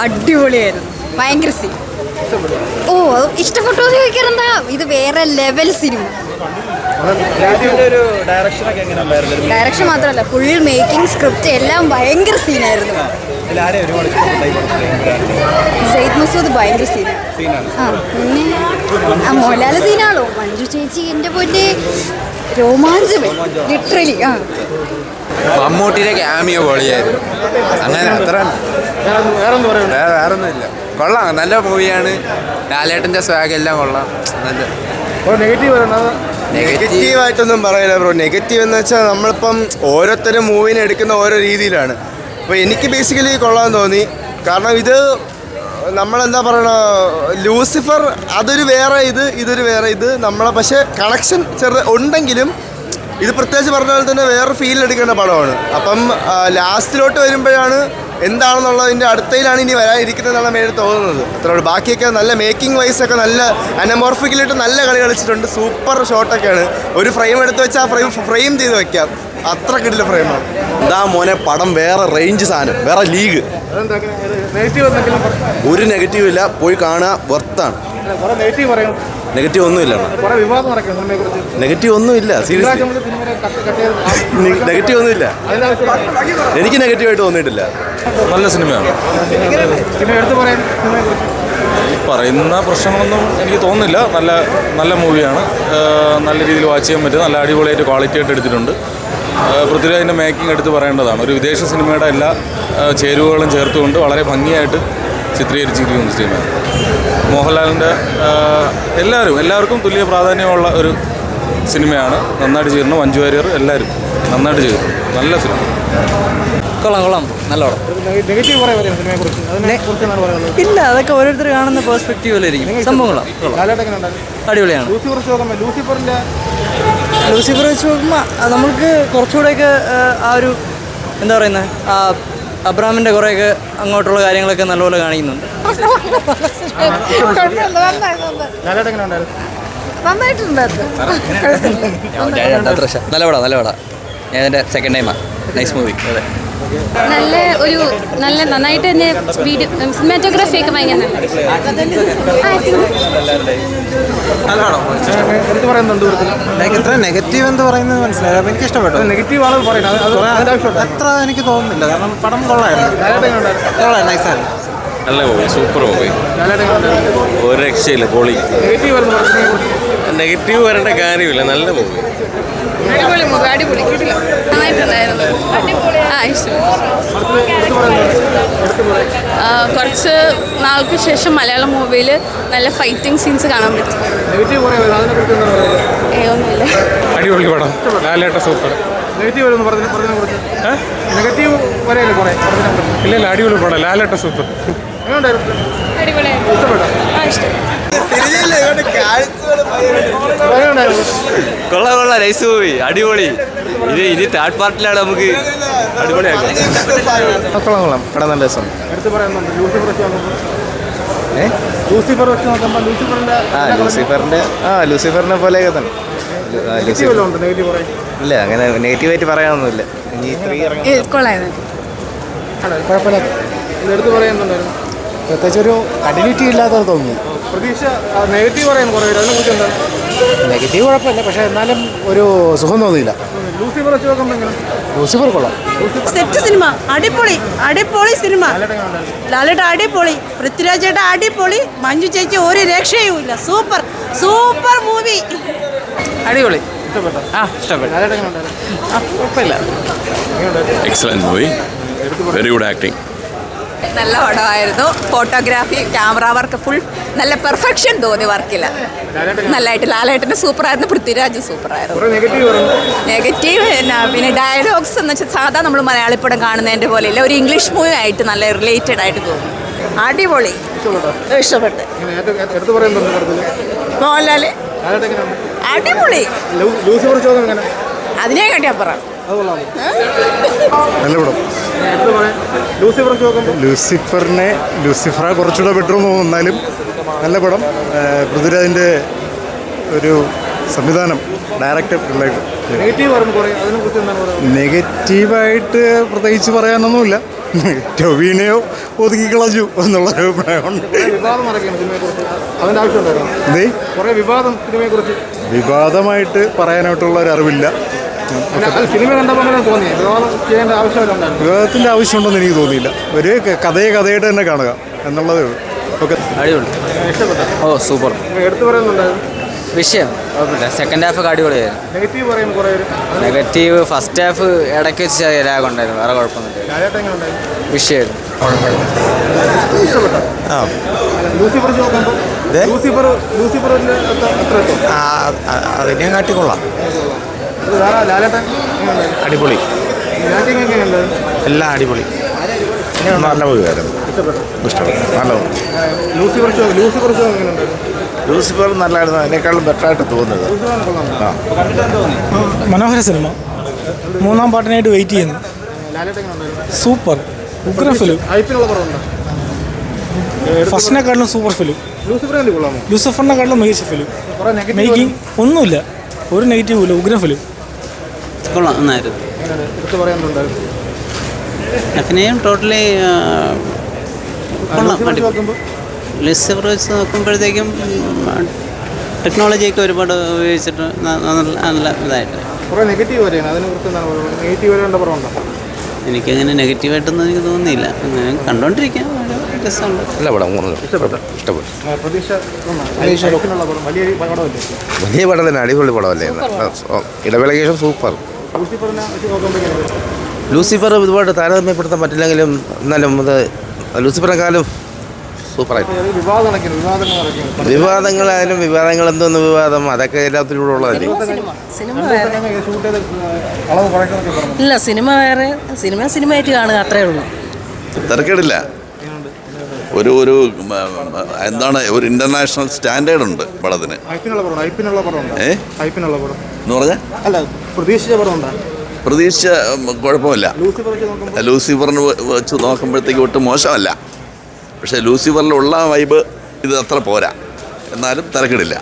അടിപൊളിയായിരുന്നു. ഭയങ്കര സീൻ. ഓ ഇഷ്ടപ്പെട്ടോ ചോദിക്കാറെന്താ, ഇത് വേറെ ലെവൽ സിനിമ. ഡയറക്ഷൻ മാത്രമല്ല, ഫുൾ മേക്കിംഗ് സ്ക്രിപ്റ്റ് എല്ലാം ഭയങ്കര സീനായിരുന്നു. സെയ്ദ് മസൂദ് ഭയങ്കര സീനാണ്. ആ പിന്നെ മോഹൻലാൽ സീനാണോ, മഞ്ജു ചേച്ചി എൻ്റെ പോലെ രോമാഞ്ചമേ ലിറ്ററലി. ആ മമ്മൂട്ടിയുടെ ക്യാമിയോ പൊളിയായിരുന്നു. അങ്ങനെ അത്ര വേറൊന്നുമില്ല. കൊള്ളാം, നല്ല മൂവിയാണ്. ലാലേട്ടൻ്റെ സ്വാഗ് എല്ലാം കൊള്ളാം. നല്ല നെഗറ്റീവായിട്ടൊന്നും പറയില്ല ബ്രോ. നെഗറ്റീവ് എന്ന് വെച്ചാൽ നമ്മളിപ്പം ഓരോരുത്തരും മൂവിനെ എടുക്കുന്ന ഓരോ രീതിയിലാണ്. അപ്പോൾ എനിക്ക് ബേസിക്കലി കൊള്ളാൻ തോന്നി. കാരണം ഇത് നമ്മളെന്താ പറയണ, ലൂസിഫർ അതൊരു വേറെ, ഇതൊരു വേറെ. നമ്മളെ പക്ഷേ കണക്ഷൻ ഉണ്ടെങ്കിലും ഇത് പ്രത്യേകിച്ച് പറഞ്ഞ പോലെ തന്നെ വേറെ ഫീൽ എടുക്കേണ്ട പടമാണ്. അപ്പം ലാസ്റ്റിലോട്ട് വരുമ്പോഴാണ് എന്താണെന്നുള്ളതിൻ്റെ അടുത്തയിലാണ് ഇനി വരാനിരിക്കുന്നതെന്നാണ് മേലെ തോന്നുന്നത്. അത്രയുള്ളൂ. ബാക്കിയൊക്കെ നല്ല മേക്കിംഗ് വൈസൊക്കെ നല്ല അനമോർഫിക്കലായിട്ട് നല്ല കളി കളിച്ചിട്ടുണ്ട്. സൂപ്പർ ഷോട്ടൊക്കെയാണ്. ഒരു ഫ്രെയിം എടുത്ത് വെച്ചാൽ ആ ഫ്രെയിം ചെയ്ത് വെക്കാം. അത്ര കിടില ഫ്രെയിമാണ്. എന്താ മോനെ, പടം വേറെ റേഞ്ച് സാധനം, വേറെ ലീഗ്. ഒരു നെഗറ്റീവ് ഇല്ല, പോയി കാണുക, വർത്താണ്. നെഗറ്റീവ് ഒന്നുമില്ല, നെഗറ്റീവ് ഒന്നുമില്ല, സീരിയസ്ലി നെഗറ്റീവ് ഒന്നുമില്ല. എനിക്ക് നെഗറ്റീവായിട്ട് തോന്നിയിട്ടില്ല. നല്ല സിനിമയാണ്. പറയുന്ന പ്രശ്നങ്ങളൊന്നും എനിക്ക് തോന്നുന്നില്ല. നല്ല മൂവിയാണ്. നല്ല രീതിയിൽ വാച്ച് ചെയ്യാൻ പറ്റും. നല്ല അടിപൊളിയായിട്ട് ക്വാളിറ്റി ആയിട്ട് എടുത്തിട്ടുണ്ട്. പൃഥ്വിരാജിൻ്റെ മേക്കിംഗ് എടുത്ത് പറയേണ്ടതാണ്. ഒരു വിദേശ സിനിമയുടെ എല്ലാ ചേരുവകളും ചേർത്തുകൊണ്ട് വളരെ ഭംഗിയായിട്ട് ചിത്രീകരിച്ചിരിക്കുന്ന സിനിമയാണ്. മോഹൻലാലിൻ്റെ എല്ലാവർക്കും തുല്യ പ്രാധാന്യമുള്ള ഒരു സിനിമയാണ്. നന്നായിട്ട് ചെയ്തിരുന്നു. മഞ്ജു വാര്യർ എല്ലാവരും നന്നായിട്ട് ചെയ്തു. നല്ല സിനിമ. കൊള്ളാം, നല്ല ഇല്ല, അതൊക്കെ ഓരോരുത്തർ കാണുന്ന പെർസ്പെക്റ്റീവിലായിരിക്കും. സംഭവങ്ങളാണ് അടിപൊളിയാണ്. ലൂസിഫർ വെച്ച് നോക്കുമ്പോൾ നമുക്ക് കുറച്ചുകൂടെയൊക്കെ ആ ഒരു എന്താ പറയുന്നത്, ആ അബ്രാമിൻ്റെ കുറേയൊക്കെ അങ്ങോട്ടുള്ള കാര്യങ്ങളൊക്കെ നല്ലപോലെ കാണിക്കുന്നുണ്ട്. നല്ല പടാ. ഞാൻ എൻ്റെ സെക്കൻഡ് ടൈമാണ്. Nice movie. അതെ, നന്നായിട്ട് തന്നെ വീഡിയോ സിനിമാറ്റോഗ്രാഫി ഒക്കെ ഭയങ്കര ഇത്ര നെഗറ്റീവ് എന്ന് പറയുന്നത് മനസ്സിലായി. അപ്പം എനിക്ക് ഇഷ്ടപ്പെട്ടു. അത്ര എനിക്ക് തോന്നുന്നില്ല. കാരണം പടം കൊള്ളായിരുന്നു. നൈസായിരുന്നു. നല്ല മൂവി, സൂപ്പർ മൂവി. ഒരു രക്ഷയില്ല, പൊളി. നെഗറ്റീവ് വരേണ്ട കാര്യമില്ല. നല്ല മൂവി. അടിപൊളി നന്നായിട്ടുണ്ടായിരുന്നു. കുറച്ച് നാൾക്ക് ശേഷം മലയാളം മൂവിയിൽ നല്ല ഫൈറ്റിംഗ് സീൻസ് കാണാൻ പറ്റും. ഒന്നുമില്ല, അടിപൊളി പടം. ലാലേട്ട സൂപ്പർ. ഇല്ല, അടിപൊളി പടം. ലാലേട്ട സൂപ്പർ. കൊള്ളാം, നൈസ് മൂവി, അടിപൊളി. ഇത് തേർഡ് പാർട്ടിലാണ് നമുക്ക് അടിപൊളിയാക്കാം. കൊള്ളാം. പടം നല്ല രസം. ലൂസിഫറിനെ പോലെയൊക്കെ തന്നെ. ഇല്ല, അങ്ങനെ നെഗറ്റീവായിട്ട് പറയാനൊന്നുമില്ല. പ്രത്യേകിച്ച് ഒരു കണ്ടിന്യൂറ്റി ഇല്ലാത്തത് തോന്നുന്നു. നെഗറ്റീവ് കുഴപ്പമില്ല, പക്ഷെ എന്നാലും ഒരു സുഖം തോന്നിയില്ല. ലൂസിഫർ കൊള്ളാം. സെറ്റ് സിനിമ, അടിപൊളി സിനിമ. ലാലേട്ട അടിപൊളി, പൃഥ്വിരാജേട്ട അടിപൊളി, മഞ്ജു ചേച്ചി ഒരു രക്ഷയും ഇല്ല. Super movie. അടിപൊളി. ഇഷ്ടപ്പെട്ടു. കുഴപ്പമില്ല. Excellent movie, very good acting. നല്ല പടമായിരുന്നു. ഫോട്ടോഗ്രാഫി, ക്യാമറ വർക്ക് ഫുൾ നല്ല പെർഫെക്ഷൻ തോന്നി വർക്കില്ല. നല്ലതായിട്ട് ലാലേട്ടൻ്റെ സൂപ്പറായിരുന്നു, പൃഥ്വിരാജ് സൂപ്പറായിരുന്നു. നെഗറ്റീവ് പിന്നെ ഡയലോഗ്സ് എന്ന് വെച്ചാൽ സാധാ നമ്മൾ മലയാളി പടം കാണുന്നതിൻ്റെ പോലെ ഇല്ല. ഒരു ഇംഗ്ലീഷ് മൂവി ആയിട്ട് നല്ല റിലേറ്റഡ് ആയിട്ട് തോന്നി. അടിപൊളി, ഇഷ്ടപ്പെട്ട്. മോഹൻലാല് അടിപൊളി. അതിനെ കാട്ടി അപ്പുറം. നല്ല പടം. ലൂസിഫറെ കുറച്ചുകൂടെ ബെറ്റർ തോന്നും. എന്നാലും നല്ല പടം. പൃഥ്വിരാജിൻ്റെ ഒരു സംവിധാനം, ഡയറക്ടർ നെഗറ്റീവായിട്ട് പ്രത്യേകിച്ച് പറയാനൊന്നുമില്ല. ടൊവിനെയോ ഒതുക്കിക്കളഞ്ഞു എന്നുള്ള അഭിപ്രായമുണ്ട്. വിവാദം നടക്കുകയാണ് സിനിമയെക്കുറിച്ച്. അതിൻ്റെ ആവശ്യമുണ്ടായിരുന്നു. കുറേ വിവാദം സിനിമയെക്കുറിച്ച്. വിവാദമായിട്ട് പറയാനായിട്ടുള്ള ഒരു അറിവില്ല. സിനിമ കണ്ടപ്പോൾ അങ്ങനെ തോന്നി വിവാദം ചെയ്യേണ്ട ആവശ്യമുണ്ടായിരുന്നു. വിവാദത്തിൻ്റെ ആവശ്യമുണ്ടെന്ന് എനിക്ക് തോന്നിയില്ല. ഒരു കഥയായിട്ട് തന്നെ കാണുക എന്നുള്ളതേ ഉള്ളൂ. ഓക്കെ, അടിപൊളി. ഇഷ്ടപ്പെട്ട ഓ സൂപ്പർ. എടുത്തു പറയുന്നുണ്ടായിരുന്നു. വിഷയം കുഴപ്പമില്ല. സെക്കൻഡ് ഹാഫ് ഒക്കെ അടിപൊളിയായിരുന്നു. നെഗറ്റീവ് പറയുമ്പോൾ കുറേ പേര്. നെഗറ്റീവ് ഫസ്റ്റ് ഹാഫ് ഇടയ്ക്ക് വെച്ച് ചെറിയ ലാഗ് ഉണ്ടായിരുന്നു. വേറെ കുഴപ്പമൊന്നുമില്ല. ലാലേട്ടൻ എങ്ങനെ ഉണ്ടായിരുന്നു? വിഷയമായിരുന്നു. ഇഷ്ടപ്പെട്ട ലൂസിഫർ നോക്കുമ്പോൾ ലൂസിഫർ എത്ര എത്തും? അതിനെ കാട്ടിക്കൊള്ളാം. വേറെ ലാലേട്ടൻ എങ്ങനെ ഉണ്ടായിരുന്നു? അടിപൊളി, ബാറ്റിംഗ് എങ്ങനെയുണ്ടായിരുന്നു? എല്ലാം അടിപൊളി. നല്ല മൂവിയായിരുന്നു. ഇഷ്ടപ്പെട്ടു. നല്ല ലൂസിഫർ ഷോ എങ്ങനെയുണ്ടായിരുന്നു? ലൂസിഫർ നല്ലതായിരുന്നു. അതിനേക്കാളും ബെറ്ററായിട്ട് തോന്നുന്നത്. മനോഹര സിനിമ. മൂന്നാം പാട്ടിനായിട്ട് വെയിറ്റ് ചെയ്യുന്നു. ലാലേട്ടൻ എങ്ങനെ ഉണ്ടായിരുന്നു? സൂപ്പർ ഉഗ്ര ഫിലിം. ഐപ്പിനുള്ള പടമുണ്ടോ? ഫസ്റ്റിനെക്കാട്ടിലും സൂപ്പർ ഫിലിം. ലൂസിഫർ എന്ത് കൊള്ളാമോ? ലൂസിഫറിനെക്കാട്ടിലും മികച്ച ഫിലിം. കുറേ നെഗറ്റീവ് മേക്കിംഗ് ഒന്നുമില്ല, ഒരു നെഗറ്റീവും ഇല്ല. ഉഗ്ര ഫിലിം. കൊള്ളാം, നന്നായിരുന്നു. എടുത്ത് പറയാനുണ്ടായിരുന്നു. അഭിനയം ടോട്ടലി കൊള്ളാം. നോക്കുമ്പോൾ ലൂസിഫർ വെച്ച് നോക്കുമ്പോഴത്തേക്കും ടെക്നോളജിയൊക്കെ ഒരുപാട് ഉപയോഗിച്ചിട്ട് നല്ല ഇതായിട്ട്. കുറേ നെഗറ്റീവ് വരെയാണ്. അതിനെക്കുറിച്ച് എന്താണ് പറയുന്നത്? നെഗറ്റീവ് വരേണ്ട പടമുണ്ടോ? എനിക്കങ്ങനെ നെഗറ്റീവായിട്ടൊന്നും എനിക്ക് തോന്നുന്നില്ല. ഞാൻ കണ്ടുകൊണ്ടിരിക്കാം, രസമുണ്ട്. നല്ല പടം. ഇഷ്ടപ്പെട്ടു. പ്രതീക്ഷ ഐപ്പിനുള്ള പടം വലിയ പടമല്ലേ? വലിയ പടം തന്നെ, അടിപൊളി പടമല്ലേ. ഇടവേളയ്ക്ക് ശേഷം സൂപ്പർ. ലൂസിഫറിനെ വെച്ച് നോക്കുമ്പോഴേക്കും ലൂസിഫർ ഒരുപാട് താരതമ്യപ്പെടുത്താൻ പറ്റില്ലെങ്കിലും എന്നാലും അത് ലൂസിഫറിനെക്കാളും സൂപ്പറായിട്ട്. വിവാദം നടക്കുന്നു. വിവാദങ്ങൾ നടക്കുന്നു. വിവാദങ്ങളായാലും വിവാദങ്ങൾ എന്തോന്ന് വിവാദം, അതൊക്കെ എല്ലാത്തിലൂടെ ഉള്ളതല്ലേ. സിനിമ വേറെ. ഷൂട്ട് ചെയ്ത് അളവ് കുറയ്ക്കണമെന്നൊക്കെ പറഞ്ഞു. ഇല്ല, സിനിമ വേറെ. സിനിമയായിട്ട് കാണുക, അത്രേ ഉള്ളൂ. തിരക്കേടില്ല. ഒരു എന്താണ്, ഒരു ഇന്റർനാഷണൽ സ്റ്റാൻഡേർഡ് ഉണ്ട് പടത്തിന്. ഐപ്പിനുള്ള പടം ഉണ്ടോ? ഐപ്പിനുള്ള പടം എന്ന് പറഞ്ഞാൽ അല്ല, പ്രതീക്ഷിച്ച പടം ഉണ്ടോ? പ്രതീക്ഷ കുഴപ്പമില്ല. ലൂസിഫർ വെച്ച് നോക്കുമ്പോൾ ലൂസിഫറിന് വെച്ച് നോക്കുമ്പോഴത്തേക്ക് ഒട്ടും മോശമല്ല. പക്ഷേ ലൂസിഫറിലുള്ള വൈബ് ഇത് അത്ര പോരാ. എന്നാലും തിരക്കേടില്ല.